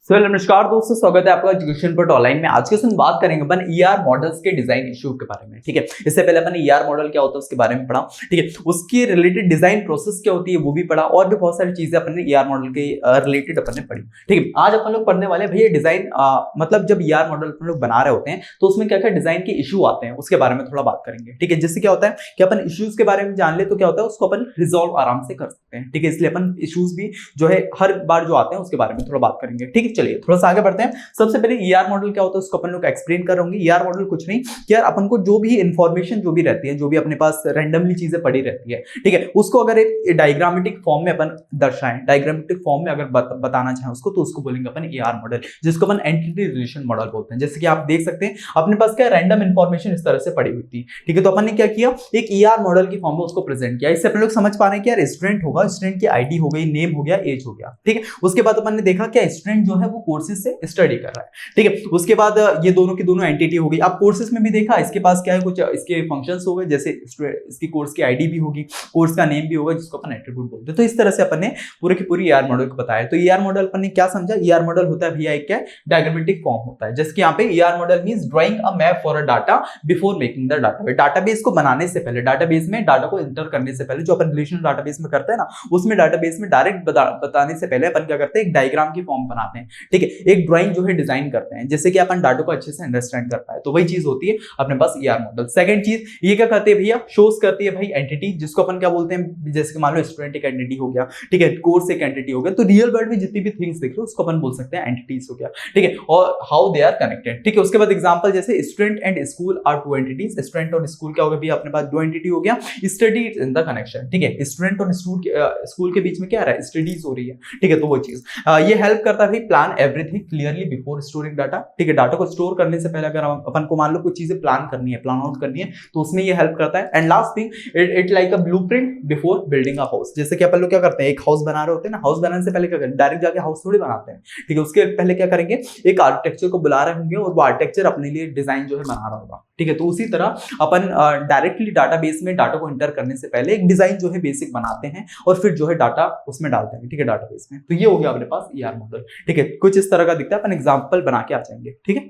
नमस्कार दोस्तों, स्वागत है आपका एजुकेशन पर ऑनलाइन में। आज के दिन बात करेंगे अपन ईआर मॉडल्स के डिजाइन इशू के बारे में। ठीक है, इससे पहले अपन ईआर मॉडल क्या होता है उसके बारे में पढ़ा। ठीक है, उसकी रिलेटेड डिजाइन प्रोसेस क्या होती है वो भी पढ़ा, और भी बहुत सारी चीजें अपन ने ईआर मॉडल के रिलेटेड अपन ने पढ़ी। ठीक है, आज अपन लोग पढ़ने वाले भैया डिजाइन, मतलब जब ईआर मॉडल अपन लोग बना रहे होते हैं तो उसमें क्या क्या डिजाइन के इशू आते हैं उसके बारे में थोड़ा बात करेंगे। ठीक है, जिससे क्या होता है कि अपन इश्यूज के बारे में जान ले तो क्या होता है उसको अपन रिजॉल्व आराम से कर सकते हैं। ठीक है, इसलिए अपन इश्यूज भी जो है हर बार जो आते हैं उसके बारे में थोड़ा बात करेंगे। ठीक है, चलिए थोड़ा सा आगे बढ़ते हैं। सबसे पहले ईआर मॉडल क्या होता है उसको अपन लोग एक्सप्लेन कर रहे होंगे। ईआर मॉडल कुछ नहीं कि यार अपन को जो भी इंफॉर्मेशन जो भी रहती है, जो भी अपने पास रैंडमली चीजें पड़ी रहती है, ठीक है, उसको अगर एक डायग्रामेटिक फॉर्म में अपन दर्शाएं, डायग्रामेटिक फॉर्म में अगर बताना चाहें उसको, तो उसको बोलेंगे अपन ईआर मॉडल, जिसको अपन एंटिटी रिलेशन मॉडल बोलते हैं। जैसे कि आप देख सकते हैं अपने पास क्या रैंडम इंफॉर्मेशन इस तरह से पड़ी हुई थी। ठीक है, तो अपन ने क्या किया, एक ईआर मॉडल की फॉर्म में उसको प्रेजेंट किया। इससे अपन लोग समझ पा रहे हैं कि यार स्टूडेंट होगा, स्टूडेंट की आईडी हो गई, नेम हो गया, एज हो गया। ठीक है, उसके बाद अपन ने देखा क्या स्टूडेंट जो है वो कोर्सेज से स्टडी कर रहा है। ठीक है, उसके बाद ये दोनों की दोनों एंटिटी हो गई। आप कोर्सेज में भी देखा इसके पास क्या है, कुछ इसके फंक्शंस हो गए, जैसे इसकी कोर्स की आईडी भी होगी, कोर्स का नेम भी होगा, जिसको अपन एट्रीब्यूट बोलते हैं। तो इस तरह से अपन ने पूरे की पूरी ईआर मॉडल को बताया। तो ईआर मॉडल अपन ने क्या समझा, ईआर मॉडल होता है भैया एक क्या डायग्रामेटिक फॉर्म होता है। जैसे कि यहाँ पे ER model means drawing a map for a data before making the database. Database को बनाने से पहले, डाटाबेस में डाटा को इंटर करने से पहले, जो अपन रिलेशनल डाटाबेस में करते हैं ना, उसमें डाटाबेस में डायरेक्ट बताने से पहले अपन क्या करते हैं, एक डायग्राम की फॉर्म बनाते हैं। ठीक है, एक ड्राइंग जो है डिजाइन करते हैं, जैसे कि अपन डाटा को अच्छे से अंडरस्टैंड कर पाए। तो वही चीज होती है अपने पास ईआर मॉडल। सेकंड चीज ये क्या करती है भैया, शोज करती है भाई एंटिटी, जिसको अपन क्या बोलते हैं, जैसे कि मान लो स्टूडेंट एक एंटिटी हो गया, ठीक है, कोर्स एक एंटिटी हो गया। तो रियल वर्ल्ड में जितनी भी थिंग्स दिख रहे हो उसको अपन बोल सकते हैं एंटिटीज हो गया। ठीक है, और हाउ दे आर कनेक्टेड। ठीक है, उसके बाद एग्जांपल जैसे student and school are two entities. Student और स्कूल क्या हो गया भैया, अपने पास दो एंटिटी हो गया। Study in the connection. ठीक है, स्टूडेंट और स्कूल के बीच में क्या आ रहा है, स्टडीज हो रही है। ठीक है, तो वो चीज ये हेल्प करता है भाई plan everything clearly before storing data. ठीक है, डाटा को स्टोर करने से पहले अगर अपन को मान लो कुछ चीजें प्लान करनी है, प्लान आउट करनी है, तो उसमें ये हेल्प करता है। And last thing, it like a blueprint before building a house. जैसे कि अपन लोग क्या करते हैं, एक हाउस बना रहे होते हैं ना, हाउस बनाने से पहले क्या करते हैं, डायरेक्ट जाके हाउस थोड़ी बनाते हैं। ठीक है, उसके पहले क्या करेंगे, एक आर्किटेक्चर को बुला रहे होंगे और वो आर्किटेक्चर अपने लिए डिजाइन जो है बना रहा होगा। ठीक है, तो उसी तरह अपन डायरेक्टली डाटाबेस में डाटा को एंटर करने से पहले एक डिजाइन जो है बेसिक बनाते हैं और फिर जो है डाटा उसमें डालते हैं। ठीक है, डाटाबेस में। तो ये हो गया अपने पास ईआर मॉडल। ठीक है, कुछ इस तरह का दिखता है, अपन एग्जांपल बना के आ जाएंगे। ठीक है,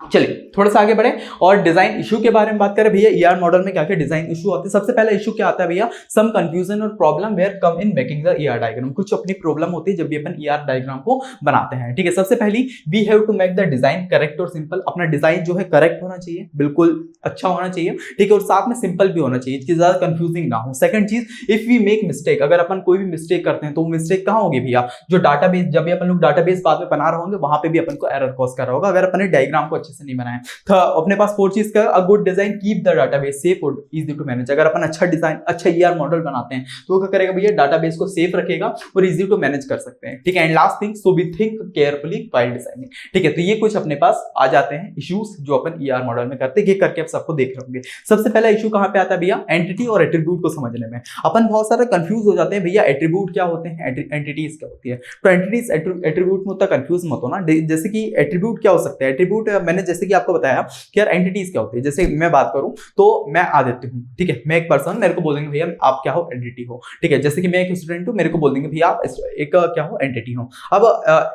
चलिए थोड़ा सा आगे बढ़े और डिजाइन इशू के बारे में बात करें। भैया ईआर मॉडल में क्या क्या डिजाइन इशू आते हैं। सबसे पहला इशू क्या आता है भैया, सम कंफ्यूजन और problem where come in making the ER diagram. कुछ अपनी प्रॉब्लम होती है जब भी अपन ईआर डायग्राम को बनाते हैं। ठीक है, सबसे पहली we have to make the design correct और सिंपल। अपना डिजाइन जो है करेक्ट होना चाहिए, बिल्कुल अच्छा होना चाहिए। ठीक है, और साथ में सिंपल भी होना चाहिए, इसकी ज्यादा कंफ्यूजिंग ना हो। सेकंड चीज, इफ वी मेक मिस्टेक, अगर अपन कोई भी मिस्टेक करते हैं तो वो मिस्टेक कहां होगी भैया, जो डाटाबेस, जब भी अपन लोग डाटाबेस बाद में बना रहे होंगे वहां पे भी अपन को एरर कॉज कर रहा होगा अगर अपन डायग्राम को अच्छे से नहीं बनाया। अपने पास फोर चीज का, a good design keep the database safe और इजी टू मैनेज। अगर अपन अच्छा डिजाइन, अच्छा ईआर मॉडल बनाते हैं तो क्या करेगा भैया, डाटाबेस को सेफ रखेगा और इजी टू मैनेज कर सकते हैं। ठीक है, and last thing, so we think carefully while designing. ठीक है, तो ये कुछ अपने पास आ जाते हैं इश्यूज जो अपन ईआर मॉडल में करते हैं। ये करके आप सबको देख रहे होंगे। सबसे पहला इशू कहां पे आता है भैया, एंटिटी और एट्रीब्यूट को समझने में। अपन बहुत सारा कंफ्यूज हो जाते हैं भैया, एट्रीब्यूट क्या होते हैं, एंटिटीज क्या होती है। तो एंटिटीज एट्रीब्यूट में उतना कंफ्यूज मत हो ना। जैसे कि एट्रीब्यूट क्या हो सकता है, एट्रीब्यूट मैंने जैसे कि आपको बताया कि यार एंटिटीज क्या होती है। जैसे मैं बात करूं तो मैं आदित्य हूं, ठीक है, मैं एक पर्सन, मेरे को बोलेंगे भैया आप क्या हो, एंटिटी हो। ठीक है, जैसे कि मैं एक स्टूडेंट हूं, मेरे को बोल देंगे भैया आप एक क्या हो, एंटिटी हो। अब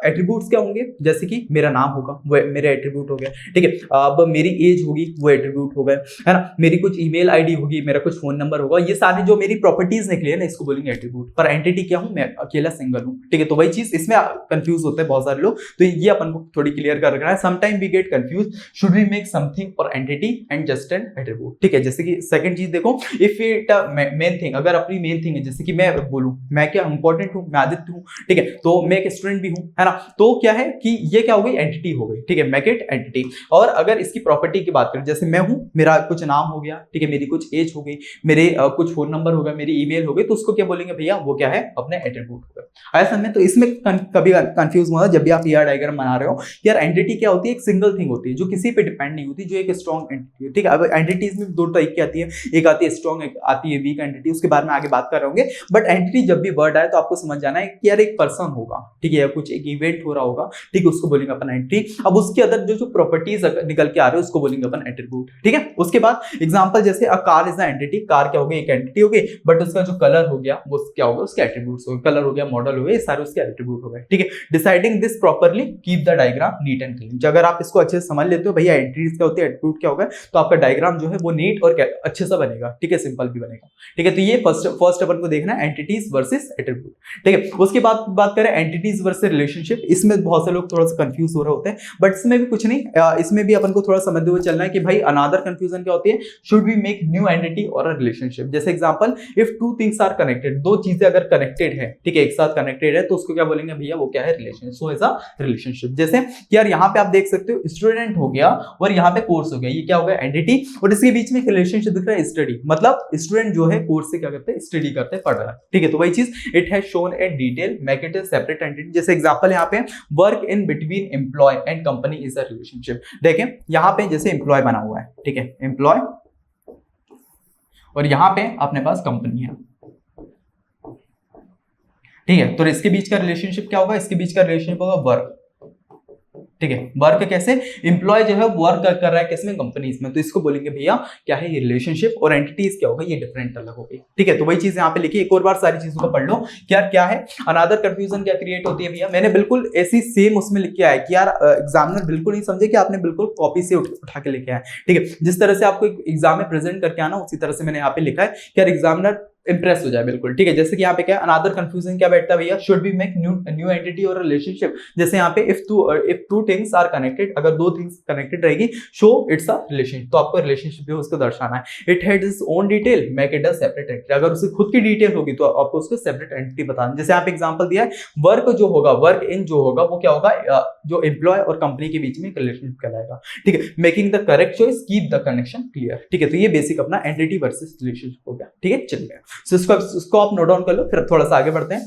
एट्रीब्यूट्स क्या होंगे, जैसे कि मेरा नाम होगा वो मेरा एट्रीब्यूट हो गया। ठीक है, अब मेरी एज होगी वो एट्रीब्यूट हो गए, है ना, मेरी कुछ ईमेल आईडी होगी, मेरा कुछ फोन नंबर होगा, ये सारी जो मेरी प्रॉपर्टीज निकली है ना, इसको बोलेंगे एट्रीब्यूट। पर एंटिटी क्या हूं, मैं अकेला सिंगल हूं। ठीक है, तो वही चीज इसमें कंफ्यूज होते हैं बहुत सारे लोग, तो ये अपन को थोड़ी क्लियर कर रखना है। Sometime we get confuse, should we make something for entity and just an attribute. ठीक है, जैसे कि सेकंड चीज देखो, इफ इट मेन थिंग, अगर अपनी मेन थिंग है, जैसे कि मैं बोलूं मैं क्या इंपॉर्टेंट हूं, मैं आदित्य हूं। ठीक है, तो मैं एक स्टूडेंट भी हूं, है ना, तो क्या है कि ये क्या हो गई, एंटिटी हो गई। ठीक है, मेक इट एंटिटी। और अगर इसकी प्रॉपर्टी की बात करें, जैसे मैं हूं, मेरा कुछ नाम हो गया, ठीक है, मेरी कुछ एज हो गई, मेरे कुछ फोन नंबर हो गया, मेरी ईमेल हो गई, तो उसको क्या बोलेंगे भैया, वो क्या है, अपने एट्रीब्यूट हो गए। ऐसा में तो इसमें कभी कंफ्यूज मत हो जब भी आप ईआर डायग्राम बना रहे हो। यार एंटिटी क्या होती है, एक सिंगल थिंग होती है, जो किसी पे डिपेंड नहीं होती, जो एक स्ट्रॉन्ग एंटिटी है। ठीक है, अब एंटिटीज में दो टाइप की आती है, एक आती है स्ट्रॉन्ग, एक आती है वीक एंटिटी, उसके बारे में आगे बात कर रहे होंगे। बट एंटिटी जब भी वर्ड आए तो आपको समझ जाना है कि यार एक पर्सन होगा, ठीक है, या कुछ एक इवेंट हो रहा होगा, ठीक है, उसको बोलेंगे अपन एंटिटी। अब उसके अंदर जो प्रॉपर्टीज निकल के आ रहे हैं उसको बोलेंगे अपन एट्रीब्यूट। ठीक है, उसके बाद एग्जांपल जैसे a car is a entity, car क्या हो गई, एक एंटिटी हो गई, बट उसका जो कलर हो गया वो क्या होगा, उसके एट्रीब्यूट्स हो गए, कलर हो गया, मॉडल हो गया, ये सारे उसके एट्रीब्यूट हो गए। ठीक है, deciding this properly keep the diagram neat and clean. अगर आप इसको अच्छे से समझ लेते हो भैया एंटिटीज क्या होती है, एट्रीब्यूट क्या होगा, तो आपका डायग्राम जो है वो नीट और अच्छे से बनेगा। ठीक है, सिंपल भी बनेगा। ठीक है, तो ये फर्स्ट अपन को देखना है एंटिटीज वर्सेस एट्रीब्यूट। ठीक है, उसके बाद बात करें एंटिटीज वर्सेस रिलेशनशिप। इसमें बहुत से लोग थोड़ा सा कंफ्यूज हो रहे होते हैं, बट इसमें भी कुछ नहीं, इसमें भी अपन को थोड़ा समझते हुए चलना है कि भाई अनदर कंफ्यूजन क्या होती है, should we make new entity और अ रिलेशनशिप। जैसे example, if two things are connected, दो चीजें अगर कनेक्टेड है, ठीक है, एक साथ कनेक्टेड है, तो उसको क्या बोलेंगे भैया, वो क्या है, relation. So is a relationship. जैसे यार यहाँ पे आप देख सकते हो स्टूडेंट हो गया और यहाँ पे कोर्स हो गया, ये क्या हो गया, एंटिटी, और इसके बीच में एक रिलेशनशिप दिख रहा है, स्टडी। मतलब स्टूडेंट जो है कोर्स से क्या करते हैं, स्टडी करते हैं, पढ़ रहा है। ठीक है, तो वही चीज it has shown a detail make it a separate entity. जैसे एग्जांपल यहाँ पे work in between employ and company is a relationship. देखें यहाँ पे जैसे एम्प्लॉय बना हुआ है, ठीक है, एम्प्लॉय, और यहाँ पे अपने पास कंपनी है। ठीक है, तो इसके बीच का रिलेशनशिप क्या होगा, इसके बीच का रिलेशनशिप होगा वर्क। ठीक है, वर्क कैसे, एम्प्लॉय जो है वर्क कर रहा है किसमें, कंपनीज में, तो इसको बोलेंगे भैया क्या है, ये रिलेशनशिप। और एंटिटीज क्या होगा, ये डिफरेंट अलग हो गई। ठीक है, तो वही चीज यहाँ पे लिखी, एक और बार सारी चीजों को पढ़ लो कि यार क्या है, अनदर कंफ्यूजन क्या क्रिएट होती है भैया। मैंने बिल्कुल ऐसी सेम उसमें लिख के आया कि यार एग्जामिनर बिल्कुल नहीं समझे कि आपने बिल्कुल कॉपी से उठा के लेके आया। ठीक है, जिस तरह से आपको एग्जाम में प्रेजेंट करके आना, उसी तरह से मैंने यहाँ पे लिखा है कि यार एग्जामिनर इंप्रेस हो जाए बिल्कुल। ठीक है, जैसे कि यहाँ पे क्या है, अनदर कंफ्यूजन क्या बैठता है भैया, should be make new entity और रिलेशनशिप। जैसे यहाँ पे if two things are connected, अगर दो थिंग्स कनेक्टेड रहेगी, शो इट्स अ रिलेशनशिप, तो आपको रिलेशनशिप जो है उसको दर्शाना है। It has its own detail make it a separate entity, अगर उसकी खुद की डिटेल होगी तो आपको उसको सेपरेट एंटिटी बताना। जैसे यहाँ पे एग्जांपल दिया है, वर्क जो होगा, वर्क इन जो होगा वो क्या होगा, जो एम्प्लॉय और कंपनी के बीच में एक रिलेशनशिप कहलाएगा। ठीक है, making the correct choice keep the connection clear. ठीक है, तो ये बेसिक अपना एंटिटी वर्सेस रिलेशनशिप हो गया। ठीक है, चलिए इसको आप नोट डाउन कर लो, फिर थोड़ा सा आगे बढ़ते हैं।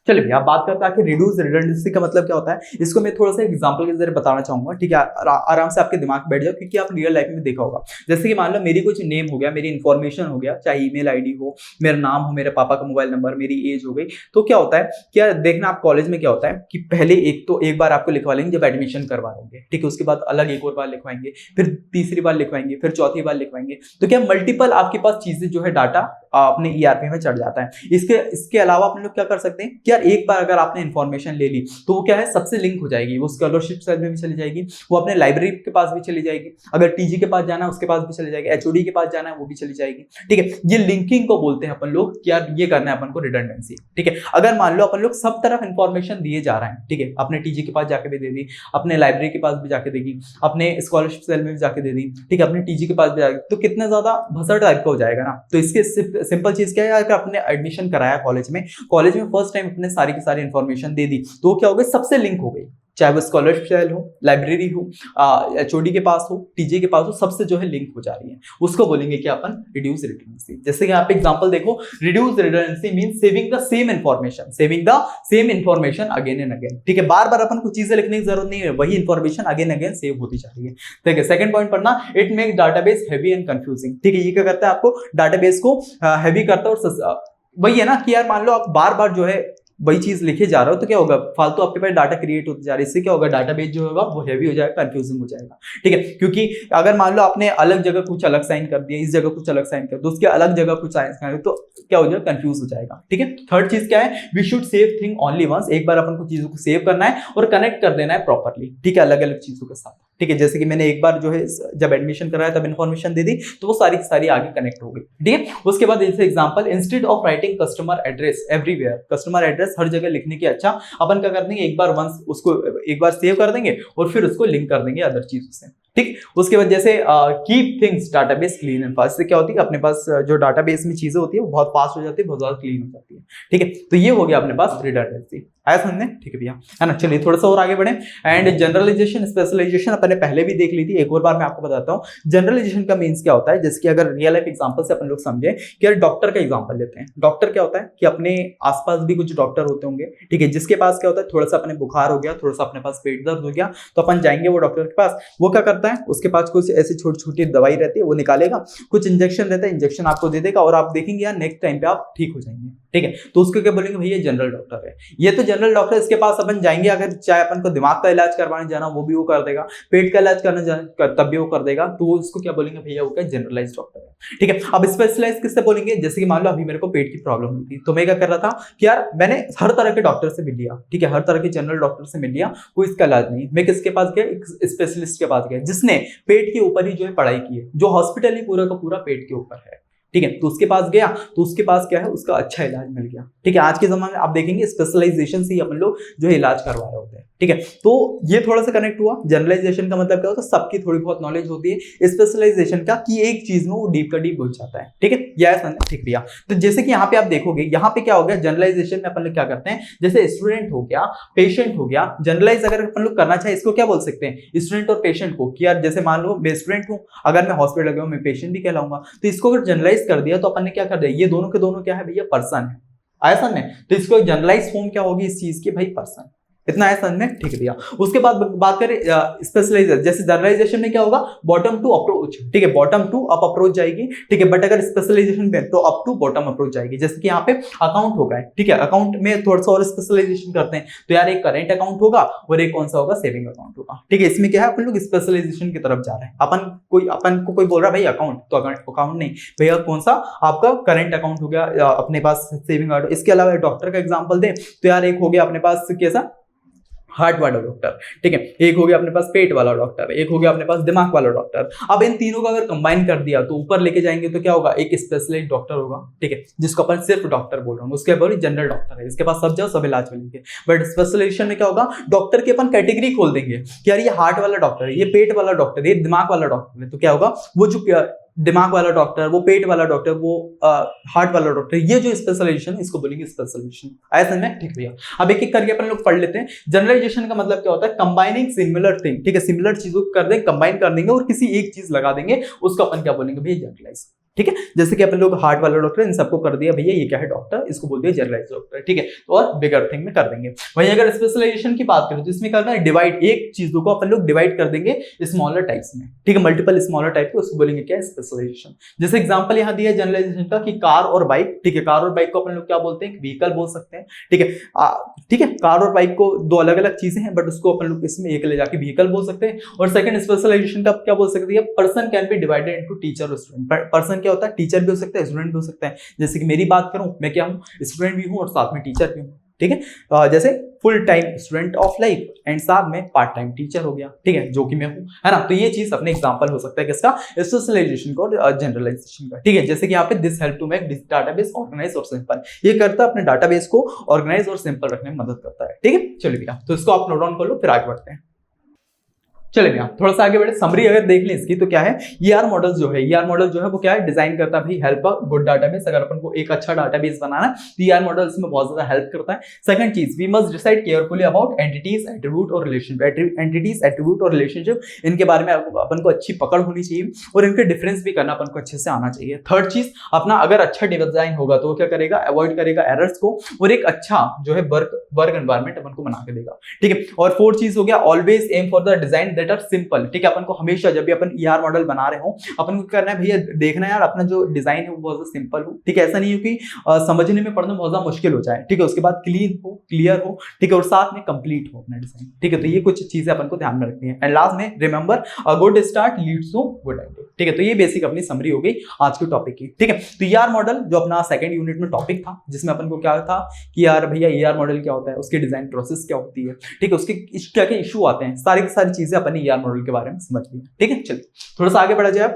चलिए भैया, आप बात करते हैं कि रिड्यूस रिडंडेंसी का मतलब क्या होता है, इसको मैं थोड़ा सा एग्जांपल के जरिए बताना चाहूंगा। ठीक है, आराम से आपके दिमाग में बैठ जाओ, क्योंकि आप रियल लाइफ में देखा होगा। जैसे कि मान लो मेरी कुछ नेम हो गया, मेरी इन्फॉर्मेशन हो गया, चाहे ईमेल आईडी हो, मेरा नाम हो, मेरे पापा का मोबाइल नंबर, मेरी एज हो गई, तो क्या होता है, क्या देखना आप कॉलेज में क्या होता है कि पहले एक बार आपको लिखवा लेंगे जब एडमिशन करवा लेंगे। ठीक है, उसके बाद अलग एक और बार लिखवाएंगे, फिर तीसरी बार लिखवाएंगे, फिर चौथी बार लिखवाएंगे। तो क्या मल्टीपल आपके पास चीजें जो है डाटा अपने ईआरपी में चढ़ जाता है। इसके अलावा अपन लोग क्या कर सकते हैं कि यार एक बार अगर आपने इन्फॉर्मेशन ले ली तो वो क्या है, सबसे लिंक हो जाएगी, वो स्कॉलरशिप सेल में भी चली जाएगी, वो अपने लाइब्रेरी के पास भी चली जाएगी, अगर टीजी के पास जाना है उसके पास भी चली जाएगी, एचओडी के पास जाना है वो भी चली जाएगी। ठीक है, ये लिंकिंग को बोलते हैं अपन लोग कि यार ये करना है अपन को रिडंडेंसी। ठीक है, अगर मान लो अपन लोग सब तरफ इन्फॉर्मेशन दिए जा रहे हैं, ठीक है, अपने टीजी के पास जाके भी दे दी, अपने लाइब्रेरी के पास भी जाके देगी, अपने स्कॉलरशिप सेल में भी जाके दे दी, ठीक है, अपने टीजी के पास भी जाके, तो कितना ज्यादा भसड़ टाइप का हो जाएगा ना। तो इसके सिंपल चीज क्या है, अगर आपने एडमिशन कराया कॉलेज में फर्स्ट टाइम अपने सारी की सारी इन्फॉर्मेशन दे दी, तो क्या हो गई, सबसे लिंक हो गई, चाहे वो स्कॉलरशिप सेल हो, लाइब्रेरी हो, एचओडी के पास हो, टीजे के पास हो, सबसे जो है लिंक हो जा रही है, उसको बोलेंगे कि अपन रिड्यूस रिडंडेंसी। जैसे कि यहाँ पे एग्जांपल देखो, reduce redundancy means saving the same information again and again. ठीक है, बार बार अपन को चीजें लिखने की जरूरत नहीं है, वही इंफॉर्मेशन अगेन अगेन सेव होती जा रही है। ठीक है, सेकंड पॉइंट पढ़ना, it make database heavy and confusing. ठीक है, ये क्या करता है, आपको डाटाबेस को हैवी करता है, और वही है ना कि यार मान लो आप बार बार जो है वही चीज लिखे जा रहे हो, तो क्या होगा, फालतू आपके पास डाटा क्रिएट होते जा रहा है, इससे क्या होगा, डाटाबेस जो होगा वो हैवी हो जाएगा, कंफ्यूजिंग हो जाएगा। ठीक है, क्योंकि अगर मान लो आपने अलग जगह कुछ अलग साइन कर दिया, इस जगह कुछ अलग साइन कर दो, उसके अलग जगह कुछ साइन कर दो, तो क्या हो जाएगा, कंफ्यूज हो जाएगा। ठीक है, थर्ड चीज क्या है, we should save thing only once, एक बार अपन को चीजों को सेव करना है और कनेक्ट कर देना है प्रॉपरली। ठीक है, अलग अलग चीजों के साथ। ठीक है, जैसे कि मैंने एक बार जो है जब एडमिशन कराया तब इन्फॉर्मेशन दे दी, तो वो सारी की सारी आगे कनेक्ट हो गई। ठीक है, उसके बाद जैसे example, instead of writing customer address everywhere, customer address हर जगह लिखने की अच्छा अपन क्या कर देंगे, एक बार वंस उसको एक बार सेव कर देंगे और फिर उसको लिंक कर देंगे अदर चीजों से। ठीक, उसके बाद जैसे keep things database clean and fast, से क्या होती है, अपने पास जो डाटाबेस में चीजें होती है वो बहुत फास्ट हो जाती है, बहुत ज्यादा क्लीन हो जाती है। ठीक है, तो ये हो गया अपने पास रिडंडेंसी। आया समझने, ठीक है भैया, है ना। चलिए थोड़ा सा और आगे बढ़े। एंड जनरलाइजेशन स्पेशलाइजेशन अपन ने पहले भी देख ली थी, एक और बार मैं आपको बताता हूँ। जनरलाइजेशन का मीन्स क्या होता है, जैसे कि अगर रियल लाइफ एग्जांपल से अपन लोग समझे कि यार डॉक्टर का एग्जांपल लेते हैं। डॉक्टर क्या होता है कि अपने आसपास भी कुछ डॉक्टर होते होंगे, ठीक है, जिसके पास क्या होता है थोड़ा सा अपने बुखार हो गया, थोड़ा सा अपने पास पेट दर्द हो गया, तो अपन जाएंगे वो डॉक्टर के पास। वो क्या करता है, उसके पास कुछ ऐसी छोटी छोटी दवाई रहती है, वो निकालेगा, कुछ इंजेक्शन रहता है, इंजेक्शन आपको दे देगा और आप देखेंगे यार नेक्स्ट टाइम पे आप ठीक हो जाएंगे, ठीक है। तो उसको क्या बोलेंगे, भैया जनरल डॉक्टर है, ये तो जनरल डॉक्टर। इसके पास अपन जाएंगे, अगर चाहे अपन को दिमाग का इलाज करवाने जाना वो भी वो कर देगा, पेट का इलाज करने जाना तब भी वो कर देगा, तो उसको क्या बोलेंगे, भैया वो क्या जनरलाइज डॉक्टर है, ठीक है। अब स्पेशलाइज किससे बोलेंगे, जैसे कि मान लो अभी मेरे को पेट की प्रॉब्लम हुई थी, तो मैं क्या कर रहा था कि यार मैंने हर तरह के डॉक्टर से मिल लिया, ठीक है, हर तरह के जनरल डॉक्टर से मिल लिया, कोई इसका इलाज नहीं। मैं किसके पास गया, एक स्पेशलिस्ट के पास गया, जिसने पेट के ऊपर ही जो है पढ़ाई की है, जो हॉस्पिटल ही पूरा का पूरा पेट के ऊपर है, ठीक है। तो उसके पास गया, तो उसके पास क्या है, उसका अच्छा इलाज मिल गया, ठीक है। आज के जमाने में आप देखेंगे स्पेशलाइजेशन से ही अपन लोग जो है इलाज करवा रहे होते हैं, ठीक है। तो ये थोड़ा सा कनेक्ट हुआ। जनरलाइजेशन का मतलब क्या होता है, सबकी थोड़ी बहुत नॉलेज होती है। स्पेशलाइजेशन का कि एक चीज में वो डीप का डीप घुस जाता है, ठीक है, यह समझना, ठीक भैया। तो जैसे कि यहाँ पे आप देखोगे, यहाँ पे क्या हो गया, जनरलाइजेशन में अपन लोग क्या करते हैं, जैसे स्टूडेंट हो गया, पेशेंट हो गया, जनरलाइज अगर अपन लोग करना चाहे इसको क्या बोल सकते हैं, स्टूडेंट और पेशेंट को, कि यार जैसे मान लो मैं स्टूडेंट हूं, अगर मैं हॉस्पिटल गया मैं पेशेंट भी कहलाऊंगा, तो इसको अगर जनरलाइज कर दिया तो अपन ने क्या कर दिया, ये दोनों के दोनों क्या है भैया, पर्सन है, आया समझ में। तो इसको जनरलाइज फॉर्म क्या होगी इस चीज की, भाई पर्सन, इतना है समझ में, ठीक है भैया। उसके बाद बात करें स्पेशलाइजेशन, जैसे जनरलाइजेशन में क्या होगा, बॉटम टू अप्रोच, ठीक है, बॉटम टू अप अप्रोच जाएगी, ठीक है। बट अगर स्पेशलाइजेशन में तो अप टू बॉटम अप्रोच जाएगी। जैसे कि यहाँ पे अकाउंट होगा, ठीक है, अकाउंट में थोड़ा सा और स्पेशलाइजेशन करते हैं, तो यार एक करेंट अकाउंट होगा और एक कौन सा होगा, सेविंग अकाउंट होगा, ठीक है। इसमें क्या है, अपन लोग स्पेशलाइजेशन की तरफ जा रहे हैं। अपन को कोई बोल रहा है भाई अकाउंट, तो अकाउंट नहीं भैया, कौन सा आपका करेंट अकाउंट हो गया, अपने पास सेविंग अकाउंट। इसके अलावा डॉक्टर का एग्जाम्पल दें तो यार एक हो गया अपने पास कैसा, हार्ट वाला डॉक्टर, ठीक है, एक हो गया अपने पास पेट वाला डॉक्टर, एक हो गया अपने पास दिमाग वाला डॉक्टर। अब इन तीनों का अगर कंबाइन कर दिया तो ऊपर लेके जाएंगे तो क्या होगा, एक स्पेशलिस्ट डॉक्टर होगा, ठीक है, जिसको अपन सिर्फ डॉक्टर बोल रहे हैं, उसके बाद जनरल डॉक्टर है, इसके पास सब जाओ सब इलाज मिलेंगे। बट स्पेशलाइजेशन में क्या होगा, डॉक्टर की अपन कैटेगरी खोल देंगे कि यार ये हार्ट वाला डॉक्टर है, ये पेट वाला डॉक्टर है, ये दिमाग वाला डॉक्टर है, तो क्या होगा, वो जो दिमाग वाला डॉक्टर, वो पेट वाला डॉक्टर, वो हार्ट वाला डॉक्टर, ये जो स्पेशलाइजेशन है इसको बोलेंगे स्पेशलाइजेशन। आया समझ में, ठीक भैया। अब एक एक करके अपन लोग पढ़ लेते हैं। जनरलाइजेशन का मतलब क्या होता है, कंबाइनिंग सिमिलर थिंग, ठीक है, सिमिलर चीजों को कर देंगे, कंबाइन कर देंगे और किसी एक चीज लगा देंगे, उसको अपन क्या बोलेंगे भैया, जनरलाइज, ठीक है। जैसे कि अपन लोग हार्ट वाला डॉक्टर इन सबको कर दिया भैया ये क्या है, डॉक्टर, इसको बोल दिया जनरलाइज डॉक्टर, ठीक है। और बिगर थिंग में कर देंगे। वही अगर स्पेशलाइजेशन की बात करें तो इसमें करना है डिवाइड, एक चीजों को अपन लोग डिवाइड कर देंगे स्मॉलर टाइप्स में, ठीक है, मल्टीपल स्मॉलर टाइप के, उसको बोलेंगे क्या, स्पेशलाइजेशन। जैसे एग्जांपल यहां दिया जनरलाइजेशन का कि कार और बाइक, ठीक है, कार और बाइक को अपन लोग क्या बोलते हैं, व्हीकल बोल सकते हैं, ठीक है, ठीक है। कार और बाइक को दो अलग अलग चीजें हैं, बट उसको अपन लोग इसमें एक ले जाके व्हीकल बोल सकते हैं। और सेकंड स्पेशलाइजेशन का क्या बोल सकते हैं, person can be divided into teacher और स्टूडेंट। पर्सन क्या होता है, टीचर भी हो सकता है, स्टूडेंट भी हो सकता है। जैसे कि मेरी बात करूं, मैं क्या हूं, स्टूडेंट भी हूं और साथ में टीचर भी हूं, ठीक है। जैसे full time student of life and साथ में पार्ट टाइम टीचर हो गया, ठीक है, जो कि मैं हूं, है ना। तो ये चीज अपने एग्जांपल हो सकता है किसका, स्पेशलाइजेशन का और जनरलाइजेशन का, ठीक है। जैसे कि यहाँ पे this help to make this database organise और सिंपल, ये करता है अपने डाटाबेस को ऑर्गेनाइज और सिंपल रखने में मदद करता है, ठीक है। चलिए भैया, तो इसको आप नोट डाउन कर लो, फिर आगे बढ़ते हैं। चलिए भैया थोड़ा सा आगे बढ़े। समरी अगर देख लें इसकी तो क्या है, ईआर मॉडल जो है, ईआर मॉडल जो है वो क्या है, डिजाइन करता है भाई हेल्प अ गुड डाटाबेस। अगर अपन को एक अच्छा डाटाबेस बनाना है तो ईआर मॉडल इसमें बहुत ज्यादा हेल्प करता है। सेकंड चीज, we must decide carefully about entities, attribute और रिलेशनशिप। एंटिटीज, एट्रीब्यूट और रिलेशनशिप, इनके बारे में अपन को अच्छी पकड़ होनी चाहिए और इनके डिफरेंस भी करना अपन को अच्छे से आना चाहिए। थर्ड चीज, अपना अगर अच्छा डिजाइन होगा तो वो क्या करेगा, अवॉइड करेगा एरर्स को और एक अच्छा जो है वर्क एनवायरमेंट अपन को बना के देगा, ठीक है। और फोर्थ चीज हो गया, always aim for the design that are simple, ठीक है। अपन को हमेशा जब भी अपन ईआर मॉडल बना रहे हो, अपन को करना है भैया, देखना है यार अपना जो डिजाइन है वो बहुत सिंपल हो, ठीक है। ऐसा नहीं हो कि समझने में पढ़ना बहुत ज्यादा मुश्किल हो जाए, ठीक है। उसके बाद क्लीन हो, क्लियर हो, ठीक है, और साथ में कंप्लीट हो अपना डिजाइन, ठीक है। तो ये कुछ चीजें अपन को ध्यान में रखनी है। एंड लास्ट में remember, a good start leads to good end, ठीक है। तो ये बेसिक अपनी समरी हो गई आज के टॉपिक की, ठीक है। तो ईआर मॉडल जो अपना सेकंड यूनिट में टॉपिक था, जिसमें अपन को क्या था कि यार भैया ईआर मॉडल क्या होता है, उसकी डिजाइन प्रोसेस क्या होती है, ठीक है, उसके क्या क्या इशू आते हैं, सारी की सारी चीजें अपन ईआर मॉडल के बारे में समझ ली, ठीक है। चलिए थोड़ा सा आगे बढ़ा जाए।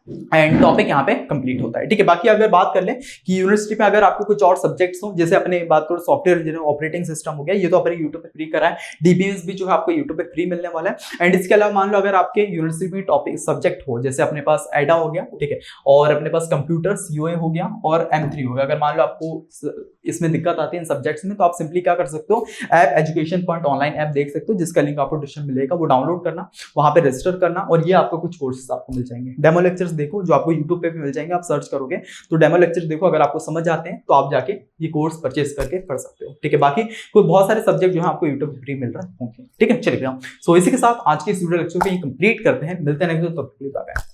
एंड टॉपिक यहाँ पे कंप्लीट होता है। ठीक है, बाकी अगर बात कर लें कि यूनिवर्सिटी में अगर आपको कुछ और सब्जेक्ट्स हो, जैसे अपने बात करो सॉफ्टवेयर इंजीनियरिंग ऑपरेटिंग सिस्टम हो गया, ये तो अपने यूट्यूब पे फ्री करा है, डीबीएमएस भी जो है आपको यूट्यूब पे फ्री मिलने वाला है। एंड इसके अलावा मान लो अगर आपके यूनिवर्सिटी में टॉपिक सब्जेक्ट हो, जैसे अपने पास एडा हो गया, ठीक है, और अपने पास कंप्यूटर सीओए हो गया और M3 हो गया, अगर मान लो आपको इसमें दिक्कत आती है इन सब्जेक्ट्स में, तो आप सिंपली क्या कर सकते हो, app education point online app देख सकते हो, जिसका लिंक आपको डिस्क्रिप्शन में मिलेगा, वो डाउनलोड करना, वहां पे रजिस्टर करना, और ये आपको कुछ कोर्सेज आपको मिल जाएंगे। डेमो लेक्चर्स देखो जो आपको यूट्यूब पे भी मिल जाएंगे, आप सर्च करोगे तो डेमो लेक्चर देखो, अगर आपको समझ आते हैं तो आप जाके ये कोर्स परचेस करके पढ़ सकते हो। ठीक है, बाकी कोई बहुत सारे सब्जेक्ट जो है आपको यूट्यूब पे फ्री मिल रहा है। ठीक है, चलिए सो इसी के साथ आज के इस वीडियो लेक्चर को कंप्लीट करते हैं, मिलते हैं नेक्स्ट, तब तक के लिए बाय बाय।